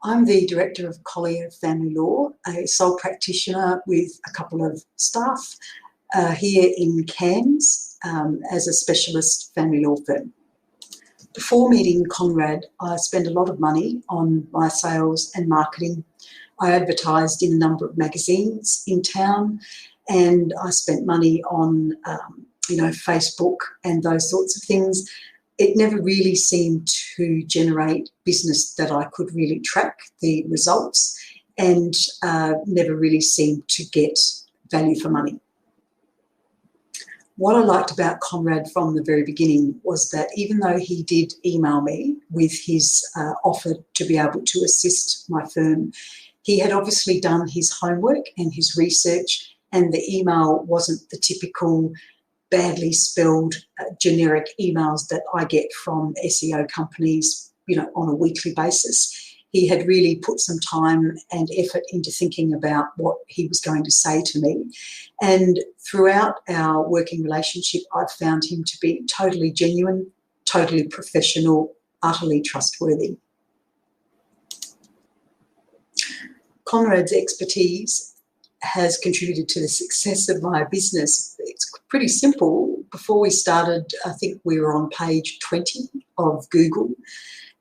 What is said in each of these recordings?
I'm the Director of Collier Family Law, a sole practitioner with a couple of staff here in Cairns as a specialist family law firm. Before meeting Conrad, I spent a lot of money on my sales and marketing. I advertised in a number of magazines in town, and I spent money on Facebook and those sorts of things. It never really seemed to generate business that I could really track the results, and never really seemed to get value for money. What I liked about Conrad from the very beginning was that even though he did email me with his offer to be able to assist my firm, he had obviously done his homework and his research, and the email wasn't the typical badly spelled generic emails that I get from SEO companies, on a weekly basis. He had really put some time and effort into thinking about what he was going to say to me. And throughout our working relationship, I've found him to be totally genuine, totally professional, utterly trustworthy. Conrad's expertise has contributed to the success of my business. It's pretty simple. Before we started, I think we were on page 20 of Google,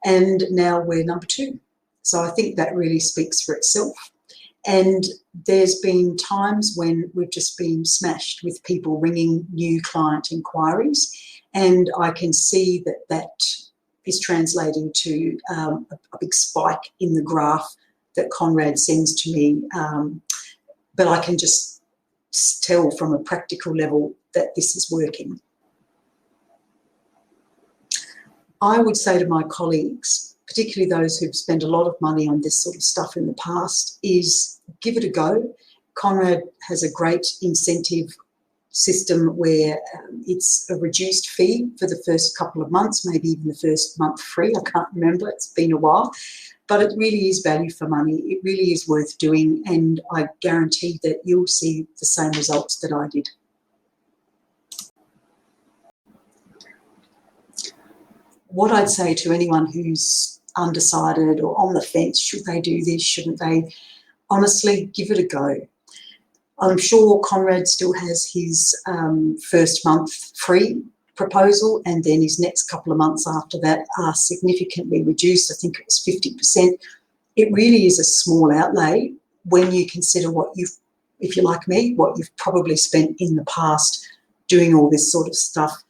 and now we're number 2. So I think that really speaks for itself. And there's been times when we've just been smashed with people ringing new client inquiries, and I can see that that is translating to a big spike in the graph that Conrad sends to me. But I can just tell from a practical level that this is working. I would say to my colleagues, particularly those who've spent a lot of money on this sort of stuff in the past, is give it a go. Conrad has a great incentive system where it's a reduced fee for the first couple of months, maybe even the first month free. I can't remember, it's been a while. But it really is value for money. It really is worth doing, and I guarantee that you'll see the same results that I did. What I'd say to anyone who's undecided or on the fence, should they do this, shouldn't they? Honestly, give it a go. I'm sure Conrad still has his first month free proposal, and then his next couple of months after that are significantly reduced. I think it was 50%. It really is a small outlay when you consider what if you're like me, what you've probably spent in the past doing all this sort of stuff.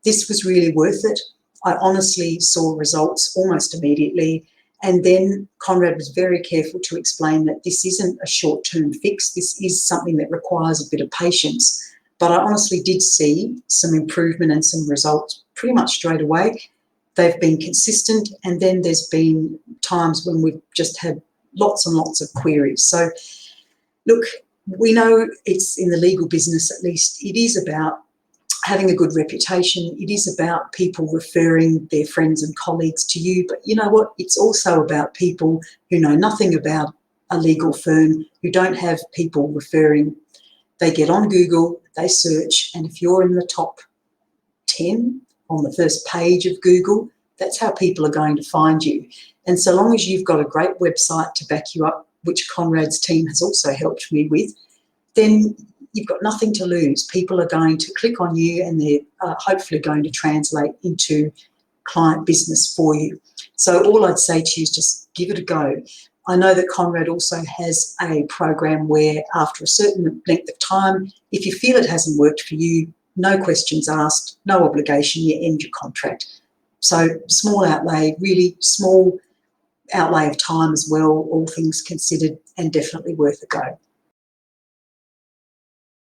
This was really worth it. I honestly saw results almost immediately. And then Conrad was very careful to explain that this isn't a short-term fix. This is something that requires a bit of patience. But I honestly did see some improvement and some results pretty much straight away. They've been consistent, and then there's been times when we've just had lots and lots of queries. So, look, we know it's in the legal business, at least, it is about having a good reputation. It is about people referring their friends and colleagues to you. But you know what? It's also about people who know nothing about a legal firm, who don't have people referring. They get on Google, they search, and if you're in the top 10 on the first page of Google, that's how people are going to find you. And so long as you've got a great website to back you up, which Conrad's team has also helped me with, then you've got nothing to lose. People are going to click on you, and they're hopefully going to translate into client business for you. So all I'd say to you is just give it a go. I know that Conrad also has a program where after a certain length of time, if you feel it hasn't worked for you, no questions asked, no obligation, you end your contract. So small outlay, really small outlay of time as well, all things considered, and definitely worth a go.